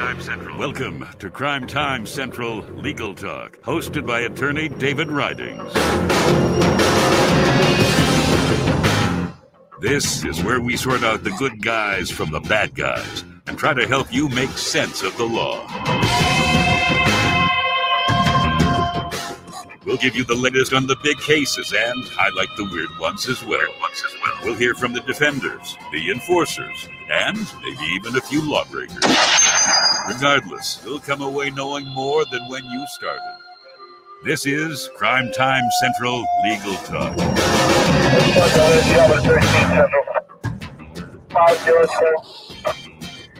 Time Central. Welcome to Crime Time Central Legal Talk, hosted by attorney David Ridings. This is where we sort out the good guys from the bad guys and try to help you make sense of the law. We'll give you the latest on the big cases and highlight the weird ones as well. We'll hear from the defenders, the enforcers, and maybe even a few lawbreakers. Regardless, you'll come away knowing more than when you started. This is Crime Time Central Legal Talk.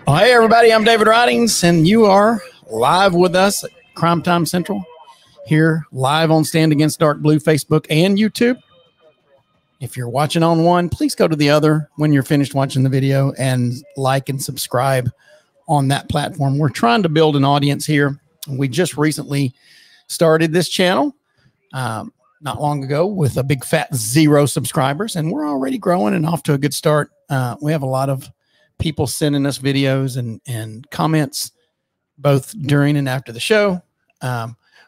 Oh, hey, everybody, I'm David Ridings, and you are live with us at Crime Time Central, here live on Stand Against Dark Blue, Facebook, and YouTube. If you're watching on one, please go to the other when you're finished watching the video and like and subscribe on that platform. We're trying to build an audience here. We just recently started this channel not long ago with a big fat 0 subscribers, and we're already growing and off to a good start. We have a lot of people sending us videos and comments both during and after the show.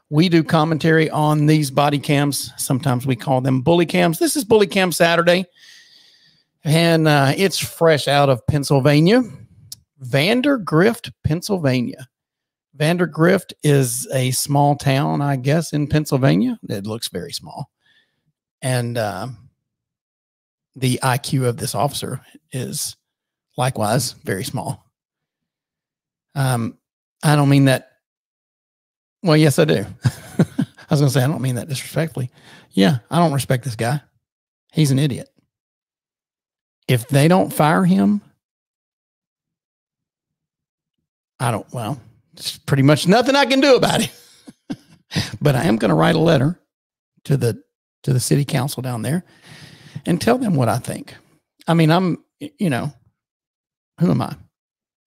We do commentary on these body cams. Sometimes we call them bully cams. This is Bully Cam Saturday, and it's fresh out of Pennsylvania, Vandergrift, Pennsylvania. Vandergrift is a small town, I guess, in Pennsylvania. It looks very small. And the IQ of this officer is likewise very small. I don't mean that. Well, yes, I do. I was going to say, I don't mean that disrespectfully. Yeah, I don't respect this guy. He's an idiot. If they don't fire him, well, it's pretty much nothing I can do about it. But I am going to write a letter to the city council down there and tell them what I think. I mean, who am I?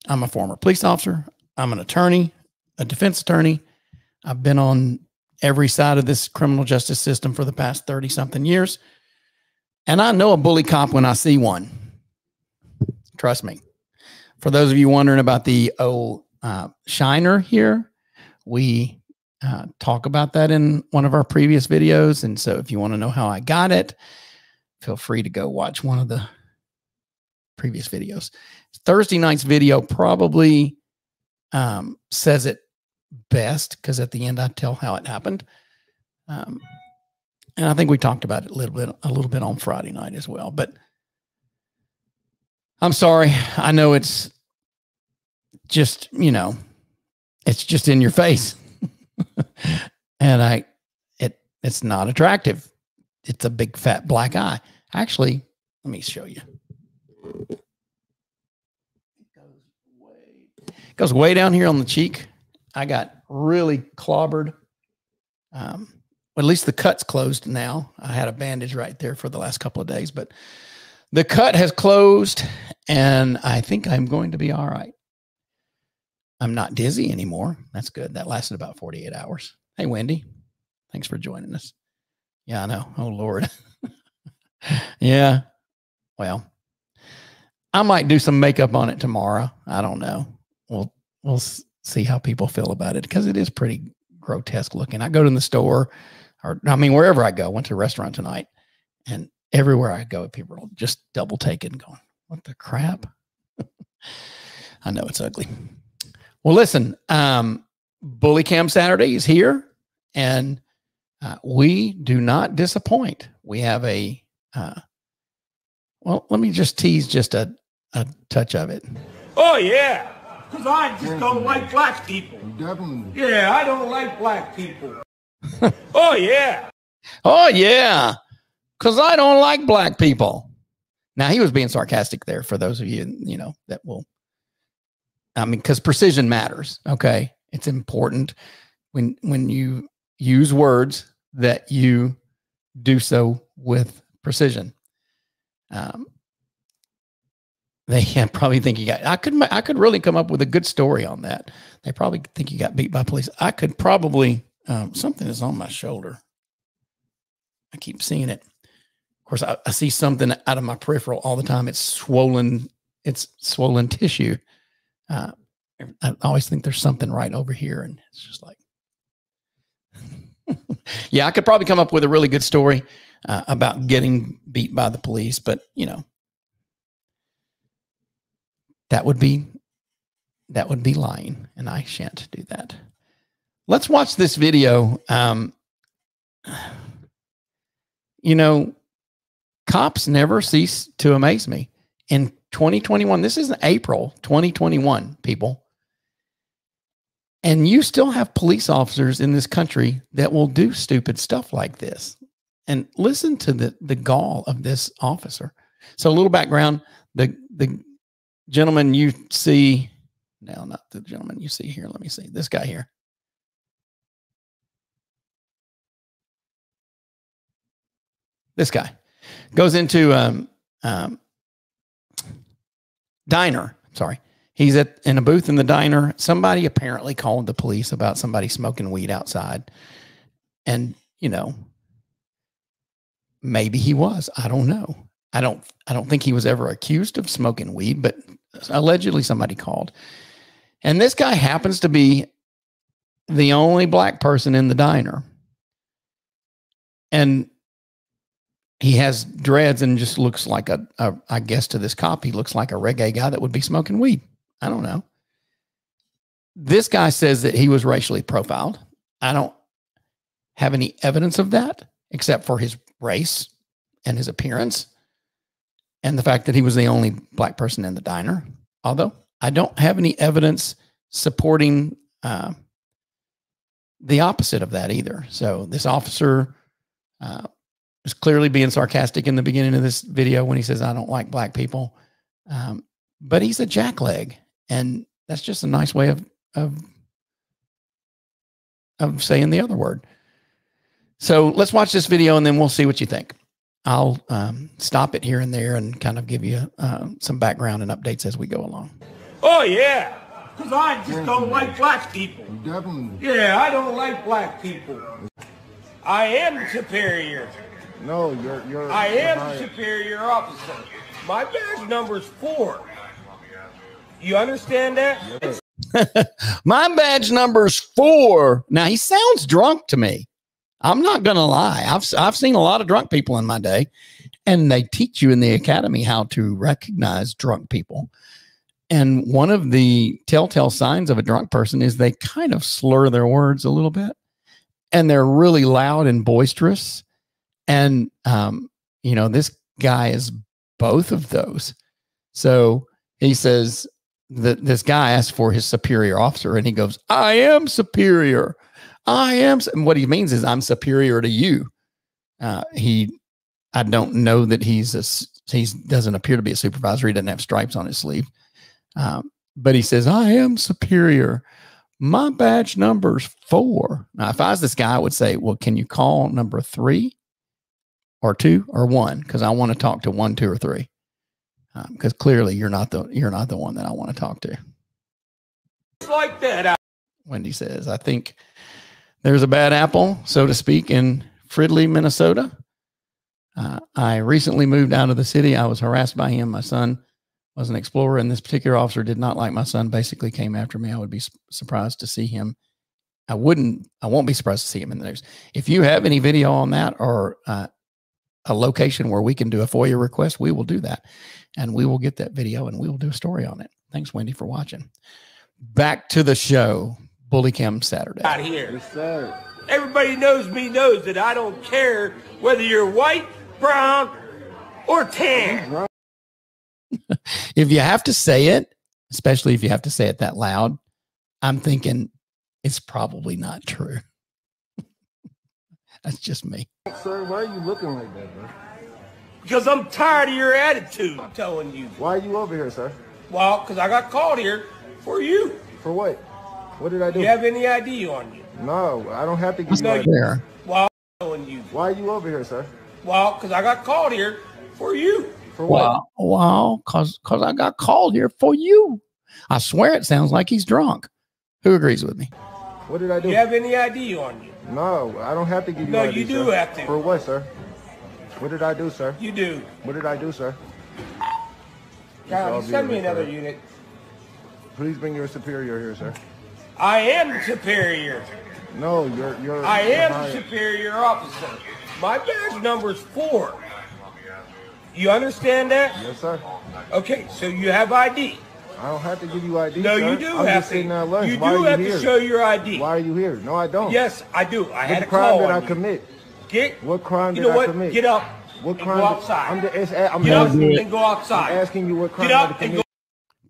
I'm a former police officer. I'm an attorney, a defense attorney. I've been on every side of this criminal justice system for the past 30-something years. And I know a bully cop when I see one. Trust me. For those of you wondering about the old shiner here, we talk about that in one of our previous videos. And so if you want to know how I got it, feel free to go watch one of the previous videos. Thursday night's video probably says it best, because at the end I tell how it happened, and I think we talked about it a little bit on Friday night as well. But I'm sorry, I know it's just it's just in your face, and it's not attractive. It's a big fat black eye. Actually, let me show you. It goes way down here on the cheek. I got really clobbered. At least the cut's closed now. I had a bandage right there for the last couple of days, but the cut has closed, and I think I'm going to be all right. I'm not dizzy anymore. That's good. That lasted about 48 hours. Hey, Wendy, thanks for joining us. Yeah, I know. Oh, Lord. Yeah. Well, I might do some makeup on it tomorrow. I don't know. We'll see how people feel about it, because it is pretty grotesque looking. I go to the store, wherever I go. Went to a restaurant tonight, and everywhere I go, people will just double take it and going, what the crap? I know it's ugly. Well, listen, Bully Cam Saturday is here, and we do not disappoint. We have well, let me just tease just a touch of it. Oh, yeah. Because I just don't like black people. Definitely. Yeah, I don't like black people. Oh, yeah. Oh, yeah. Because I don't like black people. Now, he was being sarcastic there for those of you, that will. Because precision matters. Okay. It's important when you use words that you do so with precision. They probably think you got, I could really come up with a good story on that. They probably think you got beat by police. I could probably, something is on my shoulder. I keep seeing it. Of course, I see something out of my peripheral all the time. It's swollen tissue. I always think there's something right over here. And it's just like, yeah, I could probably come up with a really good story about getting beat by the police, but you know, that would be lying, and I shan't do that. Let's watch this video. You know, cops never cease to amaze me. In 2021, this is April 2021, people. And you still have police officers in this country that will do stupid stuff like this. And listen to the gall of this officer. So a little background, the gentleman you see, no, not the gentleman you see here. Let me see this guy here. This guy goes into diner. Sorry. He's in a booth in the diner. Somebody apparently called the police about somebody smoking weed outside. And, you know, maybe he was. I don't know. I don't think he was ever accused of smoking weed, but allegedly somebody called. And this guy happens to be the only black person in the diner. And he has dreads and just looks like I guess to this cop, he looks like a reggae guy that would be smoking weed. I don't know. This guy says that he was racially profiled. I don't have any evidence of that except for his race and his appearance and the fact that he was the only black person in the diner. Although I don't have any evidence supporting the opposite of that either. So this officer is clearly being sarcastic in the beginning of this video when he says, I don't like black people. But he's a jackleg. And that's just a nice way of saying the other word. So let's watch this video and then we'll see what you think. I'll stop it here and there and kind of give you some background and updates as we go along. Oh, yeah. Because I just don't like black people. Definitely. Yeah, I don't like black people. I am superior. No, you're. I am the superior officer. My badge number's 4. You understand that? My badge number's 4. Now he sounds drunk to me. I'm not gonna lie. I've seen a lot of drunk people in my day, and they teach you in the academy how to recognize drunk people. And one of the telltale signs of a drunk person is they kind of slur their words a little bit, and they're really loud and boisterous. And you know, this guy is both of those. So he says that this guy asked for his superior officer, and he goes, I am superior. I am. And what he means is I'm superior to you. I don't know that he doesn't appear to be a supervisor. He doesn't have stripes on his sleeve. But he says, I am superior. My badge number's 4. Now, if I was this guy, I would say, well, can you call number 3 or 2 or 1? Because I want to talk to 1, 2, or 3. Because clearly you're not the one that I want to talk to. It's like that. Wendy says, I think there's a bad apple, so to speak, in Fridley, Minnesota. I recently moved out of the city. I was harassed by him. My son was an explorer, and this particular officer did not like my son, basically came after me. I would be surprised to see him. I won't be surprised to see him in the news. If you have any video on that or a location where we can do a FOIA request, we will do that. And we will get that video and we will do a story on it. Thanks, Wendy, for watching. Back to the show. Bully Cam Saturday. Out here. Yes, sir. Everybody knows that I don't care whether you're white, brown, or tan. If you have to say it, especially if you have to say it that loud, I'm thinking it's probably not true. That's just me. Sir, why are you looking like that, bro? Because I'm tired of your attitude, I'm telling you. Why are you over here, sir? Well, because I got called here for you. For what? What did I do? Do you have any ID on you? No, I don't have to give you No, ID. There. Well, I'm telling you. Why are you over here, sir? Well, because I got called here for you. For what? Well, because I got called here for you. I swear it sounds like he's drunk. Who agrees with me? What did I do? Do you have any ID on you? No, I don't have to give you No, ID, you do sir. have to. For what, sir? What did I do, sir? You do. What did I do, sir? Now, all send me beautiful, another sir. unit. Please bring your superior here, sir. I am superior. No, you're. I am hired. superior officer. My badge number is 4. You understand that? Yes, sir. Okay, so you have ID. I don't have to give you ID. No, sir. you do I'm have just to. sitting at lunch. You Why do are have here? to show your ID. Why are you here? No, I don't. Yes, I do. I had a What crime call did I on you. commit? What crime you did know I what? commit? Get up What and crime? go did- outside. I'm Get up asking, and go outside. I'm asking you what crime Get did I up and commit.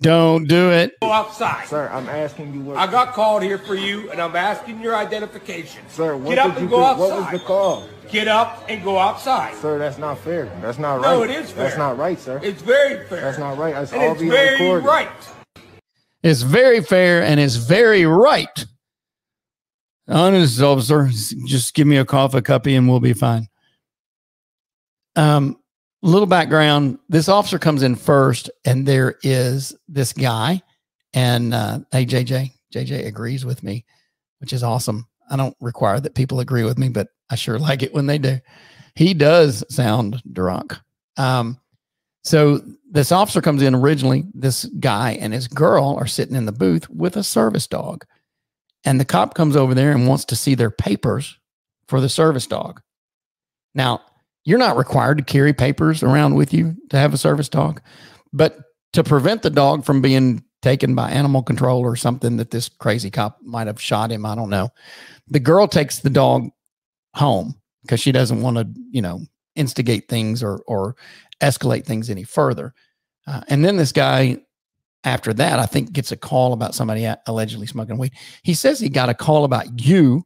Don't do it. go outside. Sir, I'm asking you what. I got called here for you, and I'm asking your identification. Sir, what Get up did you and go do? outside. What was the call? Get up and go outside. Sir, that's not fair. That's not right. No, it is fair. That's not right, sir. It's very fair. That's not right. That's and all it's being very recorded. right. It's very fair and it's very right. Honest officer, just give me a coffee cuppy and we'll be fine. Little background. This officer comes in first and there is this guy and, hey, JJ agrees with me, which is awesome. I don't require that people agree with me, but I sure like it when they do. He does sound drunk. So this officer comes in originally, this guy and his girl are sitting in the booth with a service dog. And the cop comes over there and wants to see their papers for the service dog. Now, you're not required to carry papers around with you to have a service dog, but to prevent the dog from being taken by animal control or something that this crazy cop might have shot him, I don't know. The girl takes the dog home because she doesn't want to, instigate things or escalate things any further. And then this guy, after that, I think gets a call about somebody allegedly smoking weed. He says he got a call about you,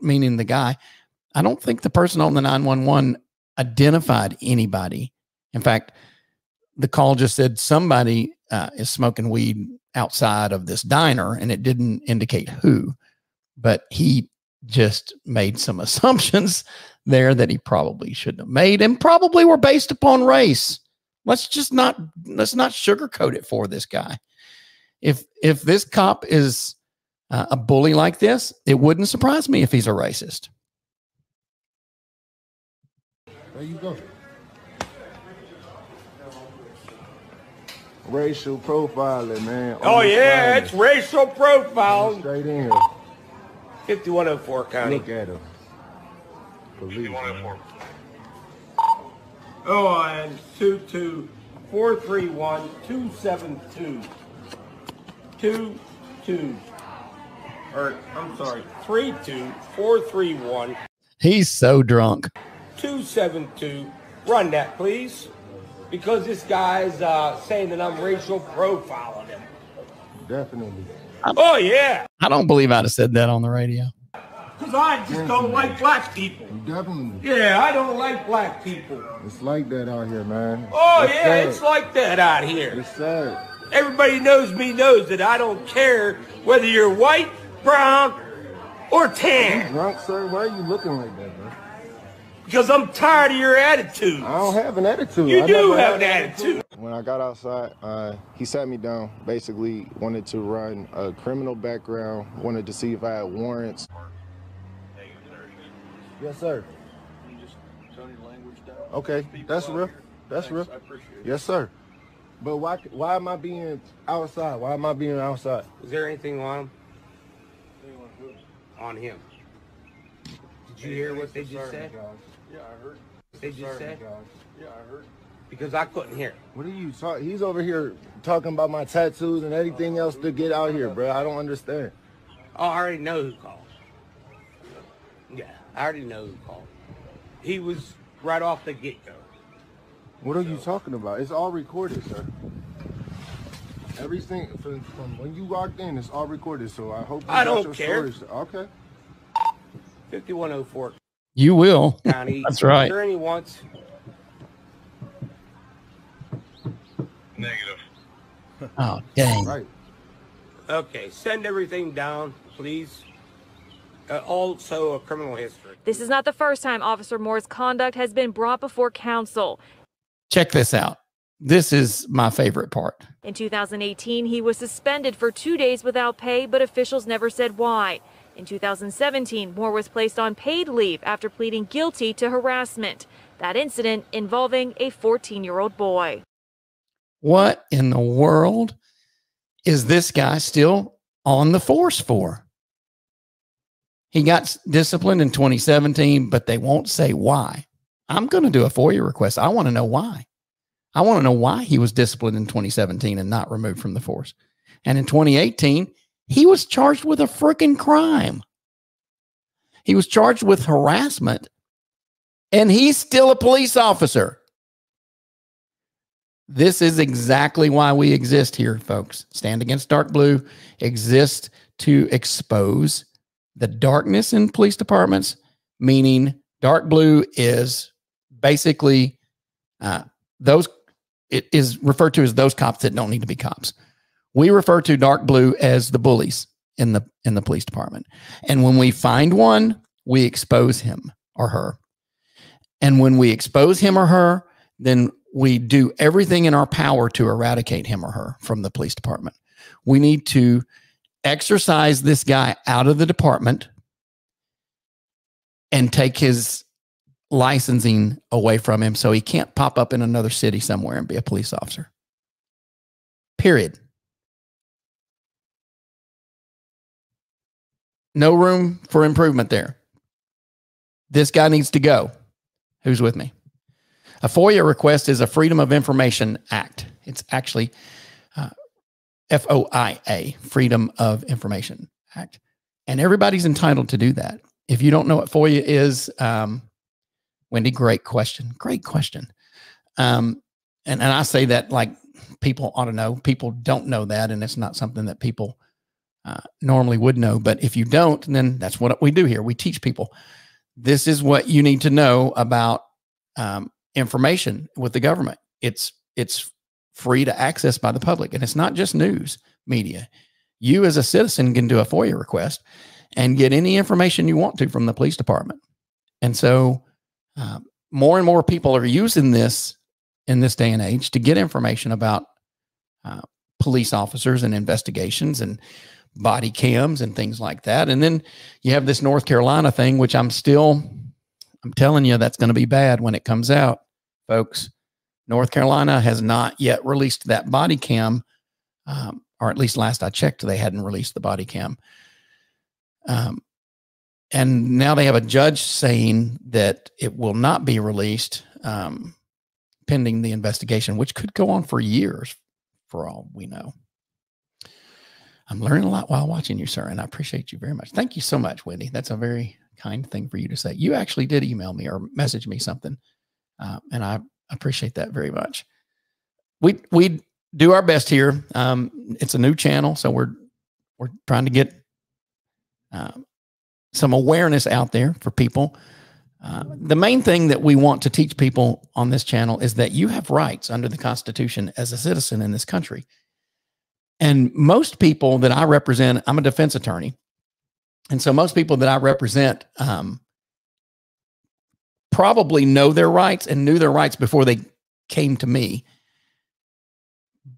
meaning the guy. I don't think the person on the 911 identified anybody. In fact, the call just said somebody is smoking weed outside of this diner, and it didn't indicate who. But he just made some assumptions there that he probably shouldn't have made, and probably were based upon race. Let's not sugarcoat it for this guy. If this cop is a bully like this, it wouldn't surprise me if he's a racist. There you go. Racial profiling, man. Oh, yeah, it's racial profiling. Straight in here. 5104 County. Look at him. Police, man. Oh, and 22431-272. 32431. He's so drunk. 272. Run that, please. Because this guy's saying that I'm racial profiling him. Definitely. Oh, yeah. I don't believe I'd have said that on the radio. Because I just don't like black people. Definitely. Yeah, I don't like black people. It's like that out here, man. Oh, It's yeah, sad. it's like that out here. It's sad. Everybody knows that I don't care whether you're white, brown, or tan. Drunk, sir? Why are you looking like that, man? Because I'm tired of your attitude. I don't have an attitude. You I do never have had an attitude. When I got outside, he sat me down, basically wanted to run a criminal background, wanted to see if I had warrants. Yes, sir. Can you just tone your language down? Okay, that's real. That's real. I appreciate it. Yes, sir. But why am I being outside? Why am I being outside? Is there anything on him? Anything on who? On him. Did you hear what they just said? Yeah, I heard. They just said? Yeah, I heard. Because I couldn't hear. What are you talking? He's over here talking about my tattoos and everything else to get out here, bro. I don't understand. Oh, I already know who called. Yeah, I already know who called. He was right off the get-go. What are you talking about? It's all recorded, sir. Everything from when you walked in, it's all recorded. So I hope you I got don't your care. stories. Okay. 5104 You will. County. That's right. Attorney wants. Negative. Oh, dang. Right. Okay, send everything down, please. Also, a criminal history. This is not the first time Officer Moore's conduct has been brought before council. Check this out. This is my favorite part. In 2018, he was suspended for 2 days without pay, but officials never said why. In 2017, Moore was placed on paid leave after pleading guilty to harassment. That incident involving a 14-year-old boy. What in the world? is this guy still on the force for? He got disciplined in 2017, but they won't say why. I'm going to do a FOIA request. I want to know why. I want to know why he was disciplined in 2017 and not removed from the force. And in 2018, he was charged with a freaking crime. He was charged with harassment, and he's still a police officer. This is exactly why we exist here, folks. Stand Against Dark Blue exists to expose the darkness in police departments, meaning dark blue is basically it is referred to as those cops that don't need to be cops. We refer to dark blue as the bullies in the police department. And when we find one, we expose him or her. And when we expose him or her, then we do everything in our power to eradicate him or her from the police department. We need to exercise this guy out of the department and take his licensing away from him so he can't pop up in another city somewhere and be a police officer. Period. No room for improvement there. This guy needs to go. Who's with me? A FOIA request is a Freedom of Information Act. It's actually FOIA, Freedom of Information Act. And everybody's entitled to do that. If you don't know what FOIA is, Wendy, great question. Great question. And I say that like people ought to know. People don't know that, and it's not something that people normally would know. But if you don't, then that's what we do here. We teach people. This is what you need to know about information with the government. It's free to access by the public, and it's not just news media. You as a citizen can do a FOIA request and get any information you want to from the police department. And so more and more people are using this in this day and age to get information about police officers and investigations and body cams and things like that. And then you have this North Carolina thing, which I'm telling you, that's going to be bad when it comes out, folks. North Carolina has not yet released that body cam, or at least last I checked, they hadn't released the body cam. And now they have a judge saying that it will not be released pending the investigation, which could go on for years for all we know. I'm learning a lot while watching you, sir, and I appreciate you very much. Thank you so much, Wendy. That's a very kind thing for you to say. You actually did email me or message me something, and I appreciate that very much. We do our best here. It's a new channel, so we're trying to get some awareness out there for people. The main thing that we want to teach people on this channel is that you have rights under the Constitution as a citizen in this country. And most people that I represent, I'm a defense attorney. And so most people that I represent probably know their rights and knew their rights before they came to me.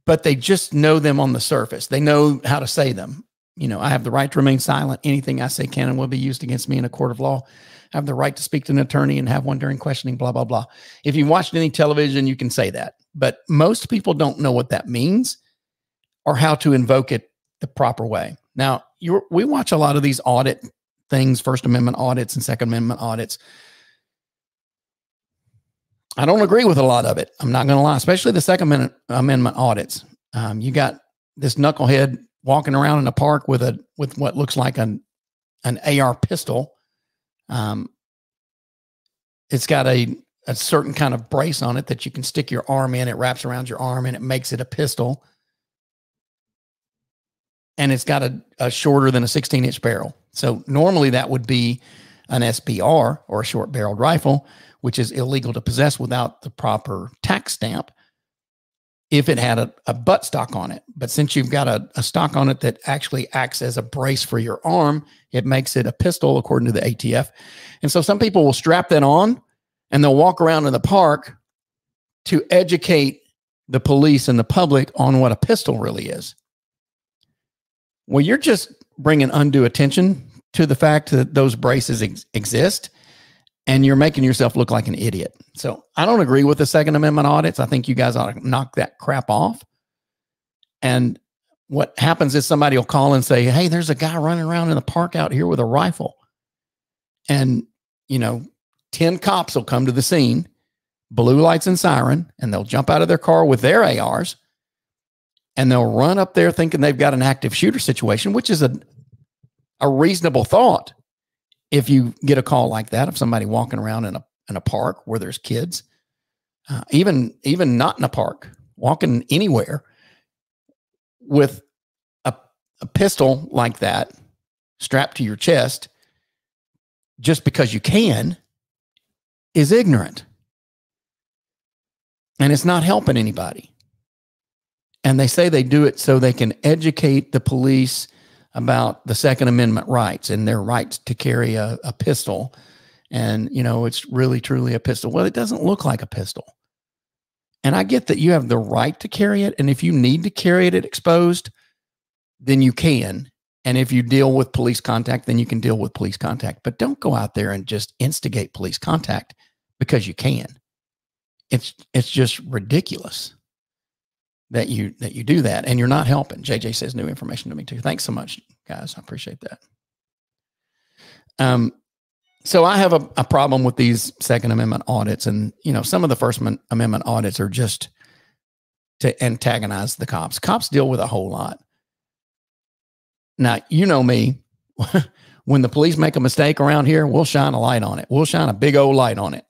But they just know them on the surface. They know how to say them. You know, I have the right to remain silent. Anything I say can and will be used against me in a court of law. I have the right to speak to an attorney and have one during questioning, blah, blah, blah. If you've watched any television, you can say that. But most people don't know what that means or how to invoke it the proper way. Now, we watch a lot of these audit things, First Amendment audits and Second Amendment audits. I don't agree with a lot of it. I'm not going to lie, especially the Second Amendment audits. You got this knucklehead walking around in a park with what looks like an AR pistol. It's got a certain kind of brace on it that you can stick your arm in. It wraps around your arm and it makes it a pistol. And it's got a shorter than a 16-inch barrel. So normally that would be an SBR or a short-barreled rifle, which is illegal to possess without the proper tax stamp if it had a buttstock on it. But since you've got a stock on it that actually acts as a brace for your arm, it makes it a pistol according to the ATF. And so some people will strap that on and they'll walk around in the park to educate the police and the public on what a pistol really is. Well, you're just bringing undue attention to the fact that those braces exist, and you're making yourself look like an idiot. So I don't agree with the Second Amendment audits. I think you guys ought to knock that crap off. And what happens is somebody will call and say, hey, there's a guy running around in the park out here with a rifle. And, 10 cops will come to the scene, blue lights and siren, and they'll jump out of their car with their ARs, and they'll run up there thinking they've got an active shooter situation, which is a reasonable thought. If you get a call like that of somebody walking around in a park where there's kids, even not in a park, walking anywhere with a pistol like that strapped to your chest just because you can is ignorant. And it's not helping anybody. And they say they do it so they can educate the police about the Second Amendment rights and their rights to carry a pistol. And, it's really, truly a pistol. Well, it doesn't look like a pistol. And I get that you have the right to carry it. And if you need to carry it exposed, then you can. And if you deal with police contact, then you can deal with police contact. But don't go out there and just instigate police contact because you can. It's just ridiculous that you do that, and you're not helping. JJ says new information to me too. Thanks so much, guys. I appreciate that. So I have a problem with these Second Amendment audits, and some of the First Amendment audits are just to antagonize the cops. Cops deal with a whole lot. Now, me, when the police make a mistake around here, we'll shine a light on it. We'll shine a big old light on it.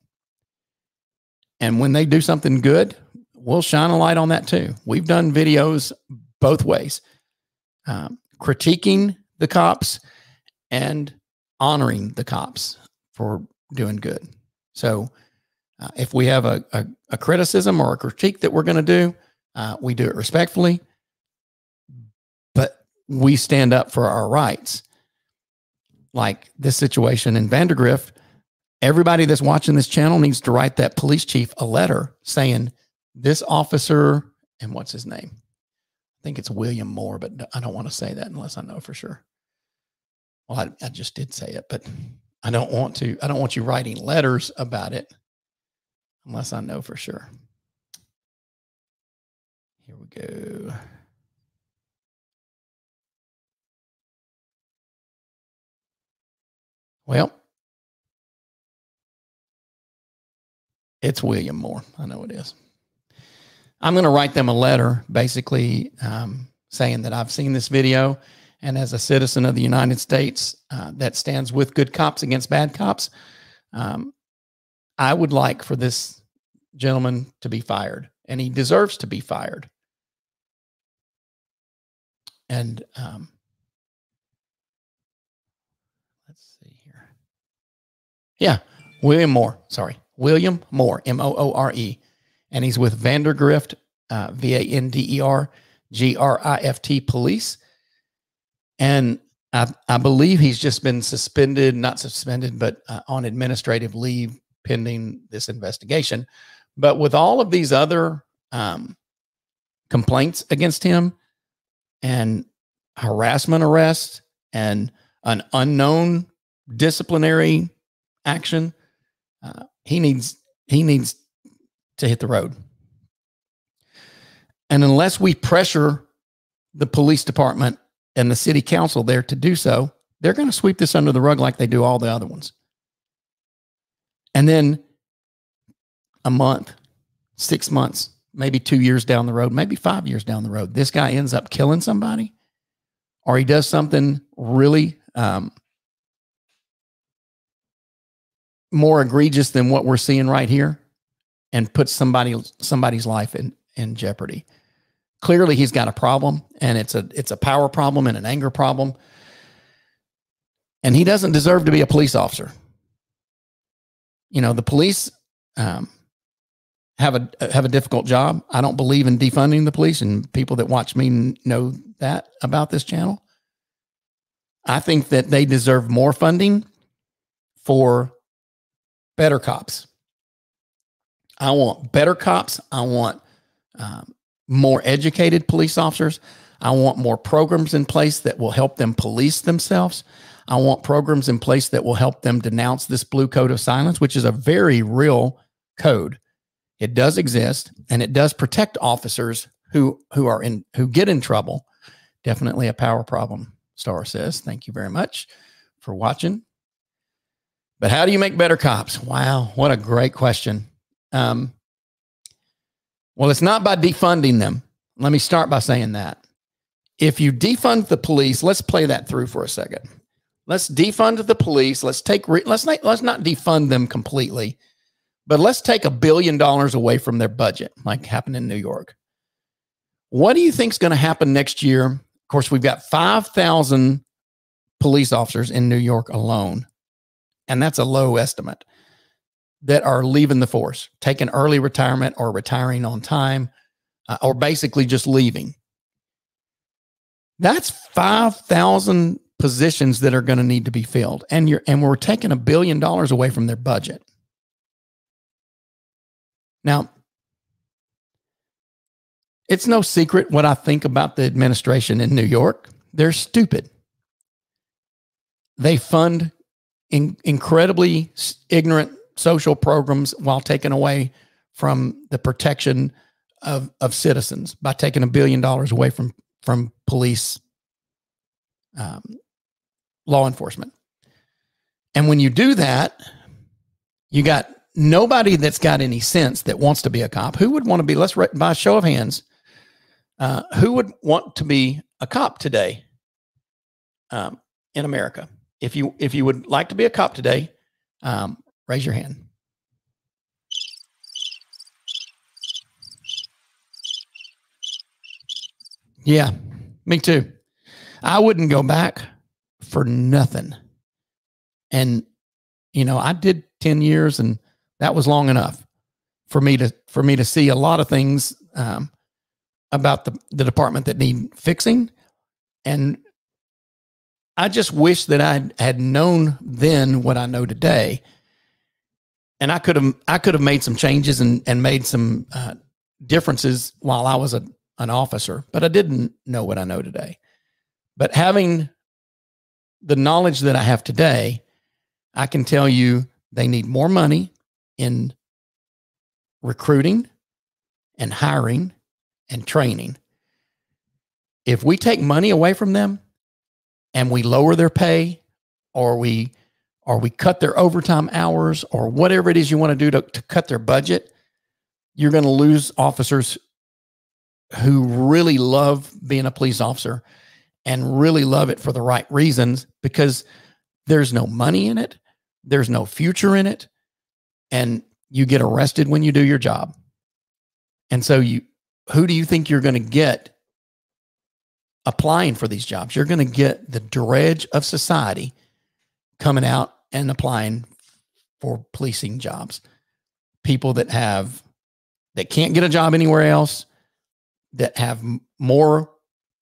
And when they do something good, we'll shine a light on that too. We've done videos both ways, critiquing the cops and honoring the cops for doing good. So if we have a criticism or a critique that we're going to do, we do it respectfully, but we stand up for our rights. Like this situation in Vandergrift, everybody that's watching this channel needs to write that police chief a letter saying this officer, and what's his name? I think it's William Moore, but I don't want to say that unless I know for sure. Well, I just did say it, but I don't want you writing letters about it unless I know for sure. Here we go. Well, it's William Moore. I know it is. I'm going to write them a letter basically saying that I've seen this video, and as a citizen of the United States that stands with good cops against bad cops, I would like for this gentleman to be fired, and he deserves to be fired. And let's see here. Yeah, William Moore. Sorry. William Moore, Moore, and he's with Vandergrift, Vandergrift Police. And I believe he's just been suspended, not suspended, but on administrative leave pending this investigation. But with all of these other complaints against him and harassment arrest and an unknown disciplinary action, he needs to hit the road. And unless we pressure the police department and the city council there to do so, they're going to sweep this under the rug like they do all the other ones. And then a month, 6 months, maybe 2 years down the road, maybe 5 years down the road, this guy ends up killing somebody, or he does something really more egregious than what we're seeing right here and puts somebody's life in jeopardy. Clearly he's got a problem, and it's a power problem and an anger problem. And he doesn't deserve to be a police officer. The police have a difficult job. I don't believe in defunding the police, and people that watch me know that about this channel. I think that they deserve more funding for better cops. I want better cops. I want more educated police officers. I want more programs in place that will help them police themselves. I want programs in place that will help them denounce this blue code of silence, which is a very real code. It does exist, and it does protect officers who get in trouble Definitely a power problem, Star says. Thank you very much for watching. But how do you make better cops? Wow, what a great question. Well, it's not by defunding them. Let me start by saying that. If you defund the police, let's play that through for a second. Let's defund the police. Let's not defund them completely, but let's take $1 billion away from their budget, like happened in New York. What do you think is going to happen next year? Of course, we've got 5,000 police officers in New York alone, and that's a low estimate, that are leaving the force, taking early retirement or retiring on time, or basically just leaving. That's 5,000 positions that are going to need to be filled. And we're taking $1 billion away from their budget. Now, it's no secret what I think about the administration in New York. They're stupid. They fund incredibly ignorant social programs while taking away from the protection of citizens by taking $1 billion away from police law enforcement. And when you do that, you got nobody that's got any sense that wants to be a cop. Who would want to be, by a show of hands, who would want to be a cop today in America? If you would like to be a cop today, raise your hand. Yeah, me too. I wouldn't go back for nothing. And, I did 10 years and that was long enough for me to see a lot of things about the department that need fixing. And I just wish that I had known then what I know today. And I could have made some changes and made some differences while I was an officer, but I didn't know what I know today. But having the knowledge that I have today, I can tell you they need more money in recruiting and hiring and training. If we take money away from them and we lower their pay, or we cut their overtime hours, or whatever it is you want to do to cut their budget, you're going to lose officers who really love being a police officer and really love it for the right reasons, because there's no money in it. There's no future in it. And you get arrested when you do your job. And so who do you think you're going to get applying for these jobs? You're going to get the dredge of society coming out and applying for policing jobs. People that can't get a job anywhere else, that have more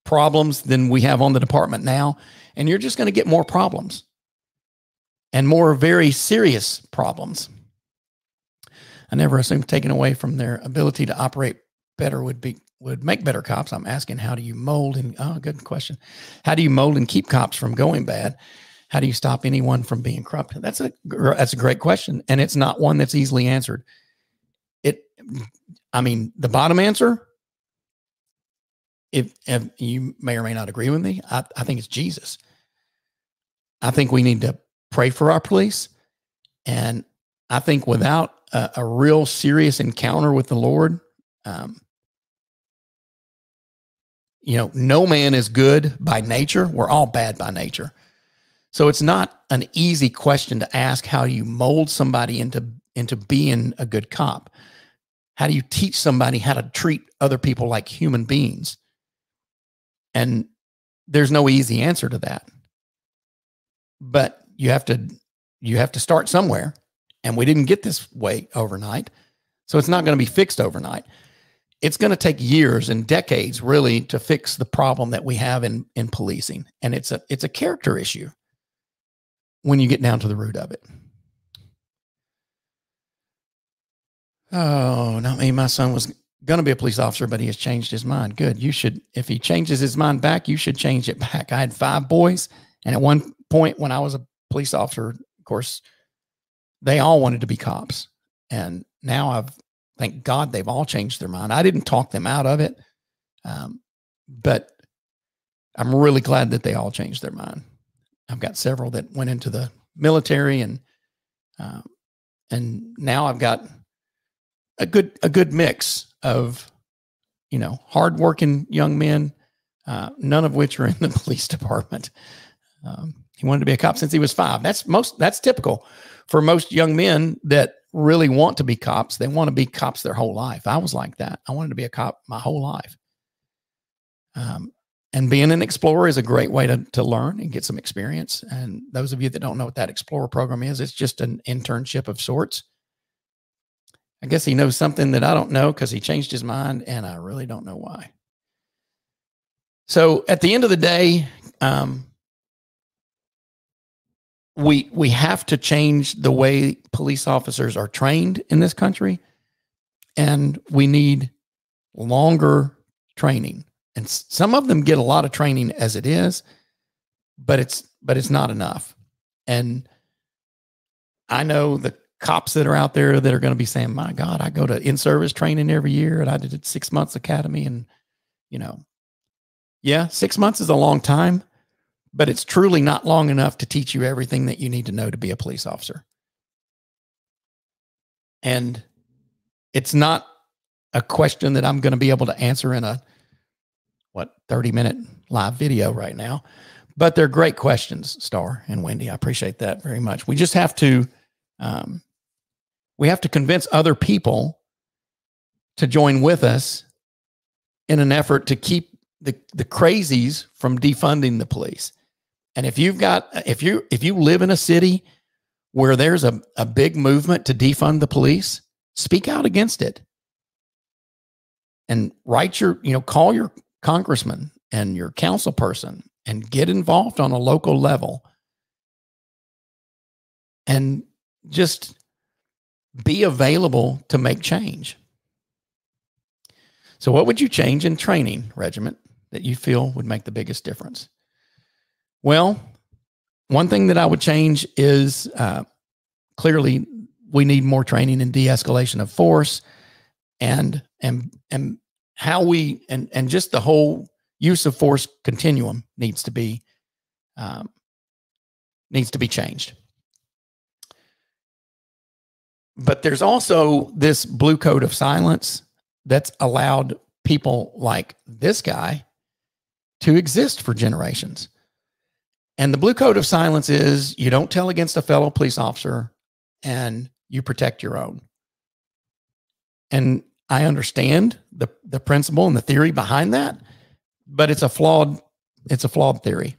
problems than we have on the department now. And you're just going to get more problems, and more very serious problems. I never assumed taking away from their ability to operate better would make better cops. I'm asking, how do you mold good question. How do you mold and keep cops from going bad? How do you stop anyone from being corrupt? That's a great question. And it's not one that's easily answered. The bottom answer, if you may or may not agree with me, I think it's Jesus. I think we need to pray for our police. And I think without a real serious encounter with the Lord, no man is good by nature. We're all bad by nature. So it's not an easy question to ask. How do you mold somebody into being a good cop? How do you teach somebody how to treat other people like human beings? And there's no easy answer to that. But you have to start somewhere. And we didn't get this way overnight. So it's not going to be fixed overnight. It's going to take years and decades really to fix the problem that we have in policing. And it's a character issue when you get down to the root of it. Oh, not me. My son was going to be a police officer, but he has changed his mind. Good. You should, if he changes his mind back, you should change it back. I had 5 boys. And at one point when I was a police officer, of course, they all wanted to be cops. And now thank God they've all changed their mind. I didn't talk them out of it. But I'm really glad that they all changed their mind. I've got several that went into the military, and now I've got a good mix of, hardworking young men, none of which are in the police department. He wanted to be a cop since he was 5. That's typical for most young men that really want to be cops. They want to be cops their whole life. I was like that. I wanted to be a cop my whole life. And being an explorer is a great way to learn and get some experience. And those of you that don't know what that explorer program is, it's just an internship of sorts. I guess he knows something that I don't know because he changed his mind, and I really don't know why. So at the end of the day, we have to change the way police officers are trained in this country, and we need longer training. And some of them get a lot of training as it is, but it's not enough. And I know the cops that are out there that are going to be saying, my God, I go to in-service training every year, and I did 6 months academy. And, yeah, 6 months is a long time, but it's truly not long enough to teach you everything that you need to know to be a police officer. And it's not a question that I'm going to be able to answer in a 30-minute live video right now, but they're great questions, Star and Wendy. I appreciate that very much. We just have to, convince other people to join with us in an effort to keep the crazies from defunding the police. And if you live in a city where there's a big movement to defund the police, speak out against it and call your congressman and your council person and get involved on a local level and just be available to make change. So what would you change in training, Regiment, that you feel would make the biggest difference? Well, one thing that I would change is clearly we need more training in de-escalation of force and how we and just the whole use of force continuum needs to be changed. But there's also this blue code of silence that's allowed people like this guy to exist for generations. And the blue code of silence is you don't tell against a fellow police officer and you protect your own. And I understand the principle and the theory behind that, but it's a flawed theory.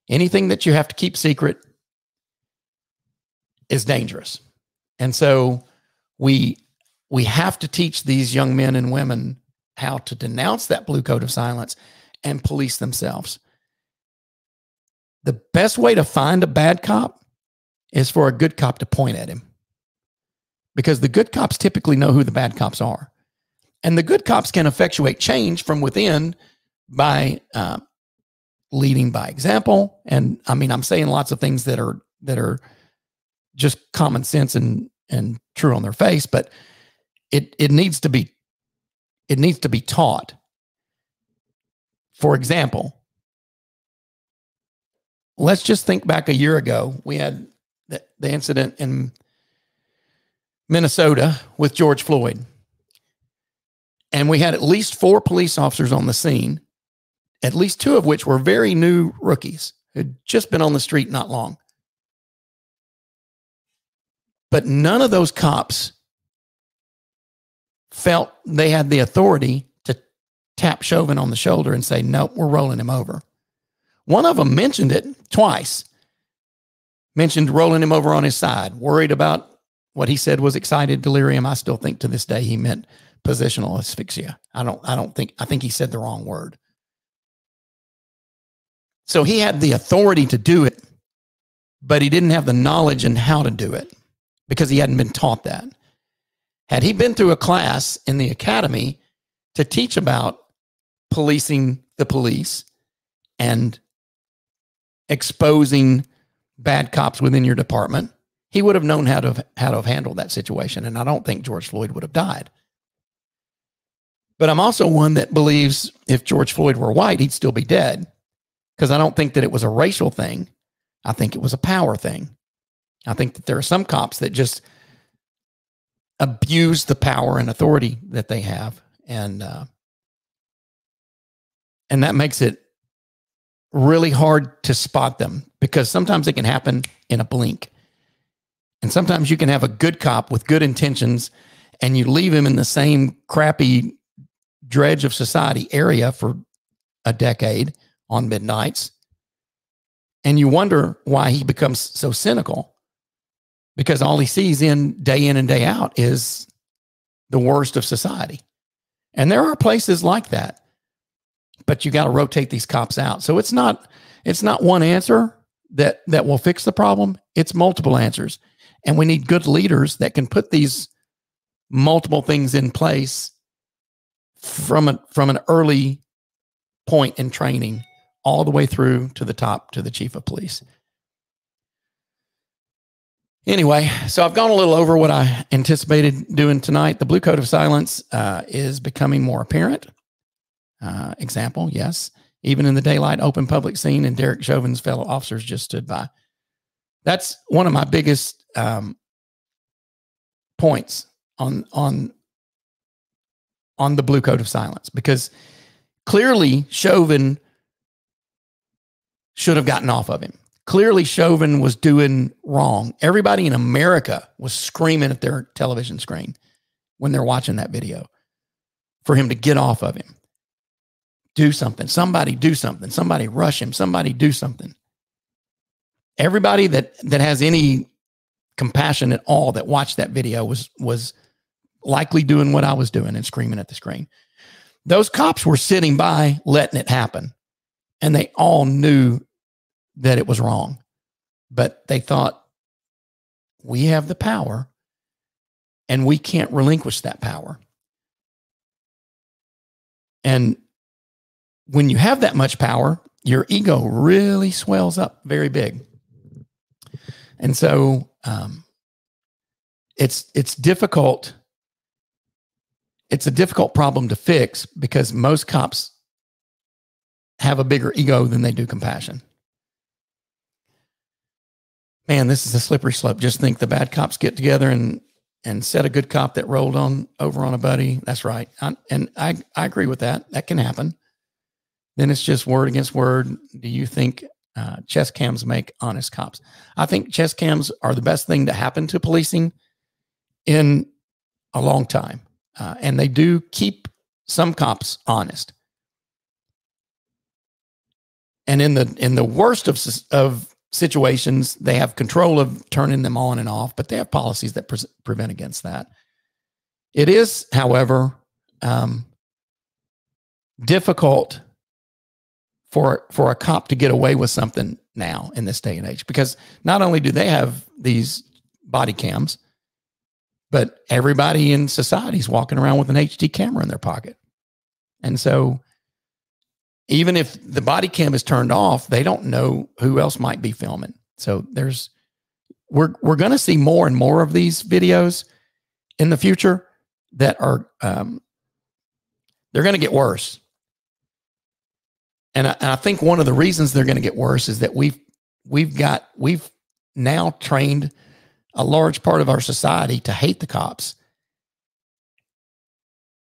Anything that you have to keep secret is dangerous. And so we have to teach these young men and women how to denounce that blue code of silence and police themselves. The best way to find a bad cop is for a good cop to point at him, because the good cops typically know who the bad cops are. And the good cops can effectuate change from within by leading by example. And I mean, I'm saying lots of things that are just common sense and true on their face, but it needs to be taught. For example, let's just think back a year ago. We had the incident in Minnesota with George Floyd. And we had at least 4 police officers on the scene, at least 2 of which were very new rookies who'd just been on the street not long. But none of those cops felt they had the authority to tap Chauvin on the shoulder and say, nope, we're rolling him over. One of them mentioned it twice, mentioned rolling him over on his side, worried about what he said was excited delirium. I still think to this day he meant positional asphyxia. I think he said the wrong word. So he had the authority to do it, but he didn't have the knowledge and how to do it because he hadn't been taught that. Had he been through a class in the academy to teach about policing the police and exposing bad cops within your department, he would have known how to have handled that situation. And I don't think George Floyd would have died. But I'm also one that believes if George Floyd were white, he'd still be dead. because I don't think that it was a racial thing. I think it was a power thing. I think that there are some cops that just abuse the power and authority that they have. And that makes it really hard to spot them, because sometimes it can happen in a blink. And sometimes you can have a good cop with good intentions and you leave him in the same crappy dredge of society area for a decade on midnights. And you wonder why he becomes so cynical, because all he sees in and day out is the worst of society. And there are places like that, but you got to rotate these cops out. So it's not one answer that will fix the problem. It's multiple answers. And we need good leaders that can put these multiple things in place from an early point in training all the way through to the top, to the chief of police. Anyway, so I've gone a little over what I anticipated doing tonight. The blue code of silence is becoming more apparent. Example, yes. Even in the daylight, open public scene, and Derek Chauvin's fellow officers just stood by. That's one of my biggest points on the blue code of silence, because clearly Chauvin should have gotten off of him. Clearly Chauvin was doing wrong. Everybody in America was screaming at their television screen when they're watching that video for him to get off of him. Do something. Somebody do something. Somebody rush him. Somebody do something. Everybody that has any compassion at all that watched that video was likely doing what I was doing and screaming at the screen. Those cops were sitting by letting it happen, and they all knew that it was wrong, but they thought, we have the power and we can't relinquish that power. And when you have that much power, your ego really swells up very big. And so it's difficult. It's a difficult problem to fix, because most cops have a bigger ego than they do compassion. Man, this is a slippery slope. Just think the bad cops get together and set a good cop that rolled over on a buddy. That's right. I agree with that. That can happen. Then it's just word against word. Do you think chest cams make honest cops? I think chest cams are the best thing to happen to policing in a long time. And they do keep some cops honest. And in the worst of situations, they have control of turning them on and off, but they have policies that prevent against that. It is, however, difficult for a cop to get away with something now in this day and age, because not only do they have these body cams, but everybody in society is walking around with an HD camera in their pocket. And so even if the body cam is turned off, they don't know who else might be filming. So we're going to see more and more of these videos in the future that are, they're going to get worse. And I think one of the reasons they're going to get worse is that we've now trained a large part of our society to hate the cops.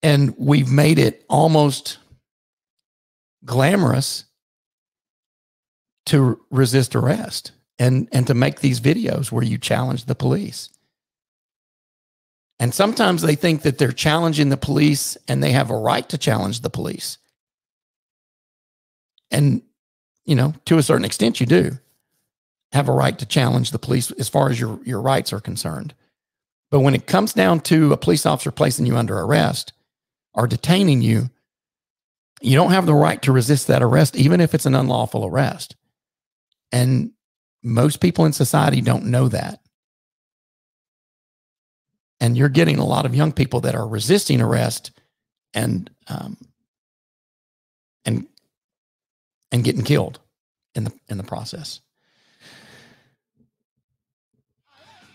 And we've made it almost glamorous to resist arrest and to make these videos where you challenge the police. And sometimes they think that they're challenging the police and they have a right to challenge the police. And, to a certain extent, you do have a right to challenge the police as far as your rights are concerned. But when it comes down to a police officer placing you under arrest or detaining you, you don't have the right to resist that arrest, even if it's an unlawful arrest. And most people in society don't know that. And you're getting a lot of young people that are resisting arrest and getting killed in the process.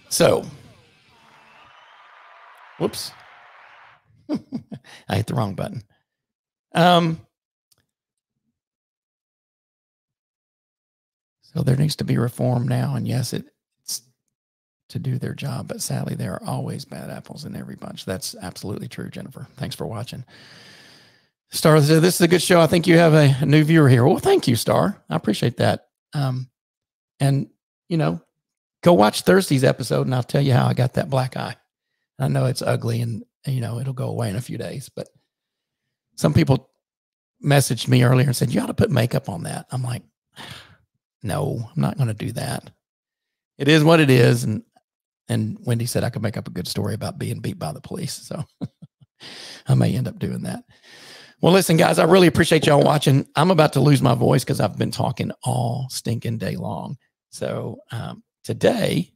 So, whoops. I hit the wrong button. So there needs to be reform now. And yes, it's to do their job, but sadly there are always bad apples in every bunch. That's absolutely true, Jennifer. Thanks for watching. Star said, this is a good show. I think you have a new viewer here. Well, thank you, Star. I appreciate that. And you know, go watch Thursday's episode and I'll tell you how I got that black eye. I know it's ugly and you know, it'll go away in a few days, but some people messaged me earlier and said, you ought to put makeup on that. I'm like, no, I'm not going to do that. It is what it is. And Wendy said I could make up a good story about being beat by the police. So I may end up doing that. Well, listen, guys, I really appreciate y'all watching. I'm about to lose my voice because I've been talking all stinking day long. So today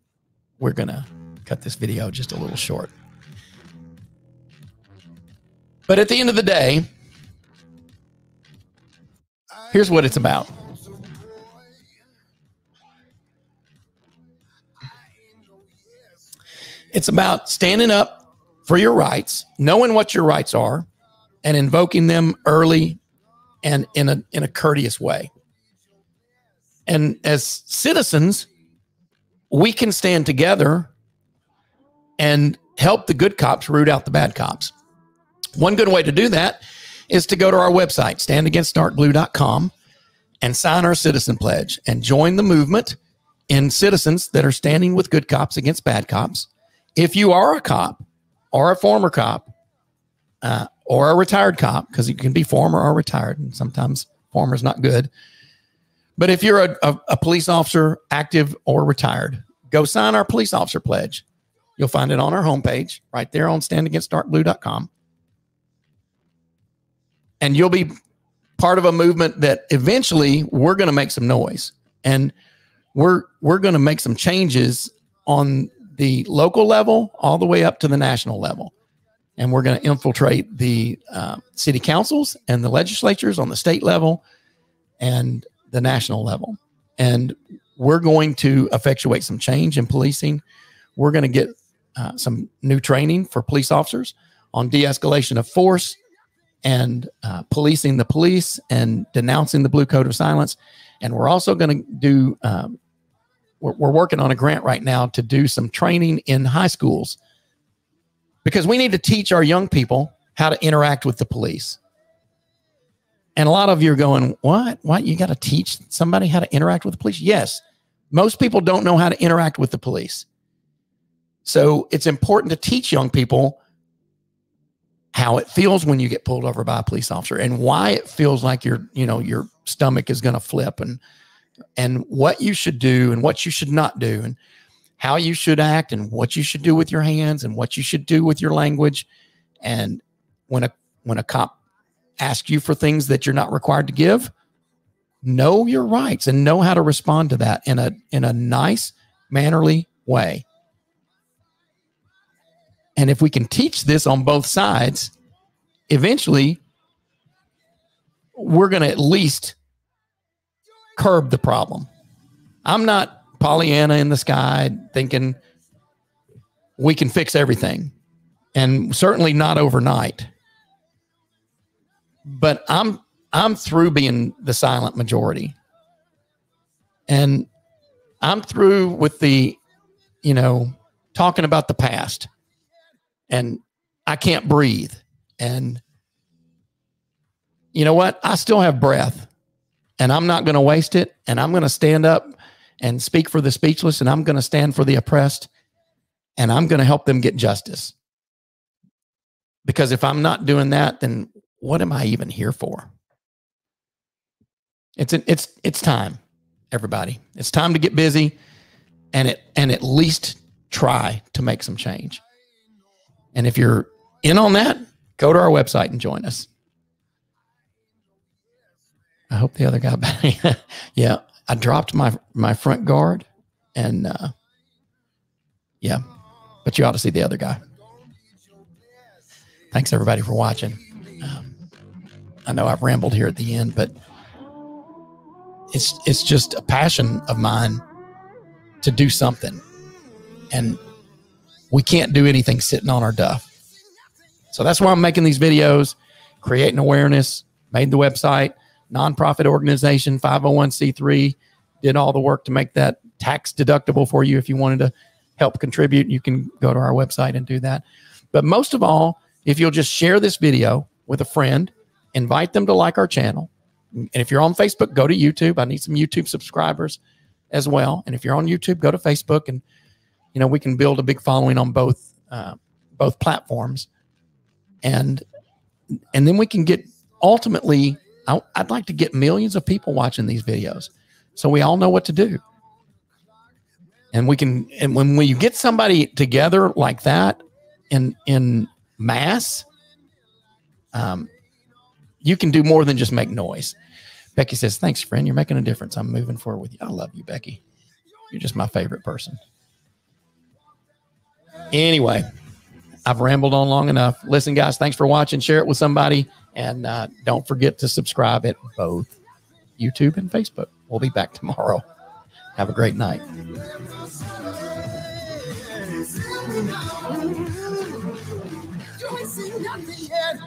we're going to cut this video just a little short. But at the end of the day, here's what it's about. It's about standing up for your rights, knowing what your rights are, and invoking them early and in a courteous way. And as citizens, we can stand together and help the good cops root out the bad cops. One good way to do that is to go to our website, standagainstdarkblue.com, and sign our citizen pledge and join the movement in citizens that are standing with good cops against bad cops. If you are a cop or a former cop or a retired cop, because you can be former or retired, and sometimes former is not good. But if you're a police officer, active or retired, go sign our police officer pledge. You'll find it on our homepage right there on standagainstdarkblue.com. And you'll be part of a movement that eventually we're going to make some noise. And we're going to make some changes on the local level all the way up to the national level. And we're going to infiltrate the city councils and the legislatures on the state level and the national level. And we're going to effectuate some change in policing. We're going to get some new training for police officers on de-escalation of force and policing the police and denouncing the blue code of silence. And we're also going to do, we're working on a grant right now to do some training in high schools, because we need to teach our young people how to interact with the police. And a lot of you are going, what? You got to teach somebody how to interact with the police? Yes. Most people don't know how to interact with the police. So it's important to teach young people how it feels when you get pulled over by a police officer and why it feels like your stomach is going to flip, and what you should do and what you should not do, and how you should act and what you should do with your hands and what you should do with your language. And when a cop asks you for things that you're not required to give, know your rights and know how to respond to that in a nice, mannerly way. And if we can teach this on both sides, eventually we're going to at least curb the problem. I'm not Pollyanna in the sky thinking we can fix everything, and certainly not overnight. But I'm through being the silent majority. And I'm through with the, talking about the past. And I can't breathe. And you know what? I still have breath, and I'm not going to waste it. And I'm going to stand up and speak for the speechless, and I'm going to stand for the oppressed, and I'm going to help them get justice. Because if I'm not doing that, then what am I even here for? It's time, everybody. It's time to get busy and at least try to make some change. And if you're in on that, go to our website and join us. I hope the other guy back. Yeah, I dropped my front guard, and yeah, but you ought to see the other guy. Thanks everybody for watching. I know I've rambled here at the end, but it's just a passion of mine to do something, and we can't do anything sitting on our duff. So that's why I'm making these videos, creating awareness, made the website, nonprofit organization, 501c3, did all the work to make that tax deductible for you. If you wanted to help contribute, you can go to our website and do that. But most of all, if you'll just share this video with a friend, invite them to like our channel. And if you're on Facebook, go to YouTube. I need some YouTube subscribers as well. And if you're on YouTube, go to Facebook, and we can build a big following on both platforms. And then we can get, ultimately, I'd like to get millions of people watching these videos, so we all know what to do. And when we get somebody together like that in mass, you can do more than just make noise. Becky says, thanks, friend. You're making a difference. I'm moving forward with you. I love you, Becky. You're just my favorite person. Anyway, I've rambled on long enough. Listen, guys, thanks for watching. Share it with somebody. And don't forget to subscribe at both YouTube and Facebook. We'll be back tomorrow. Have a great night. Nothing yet.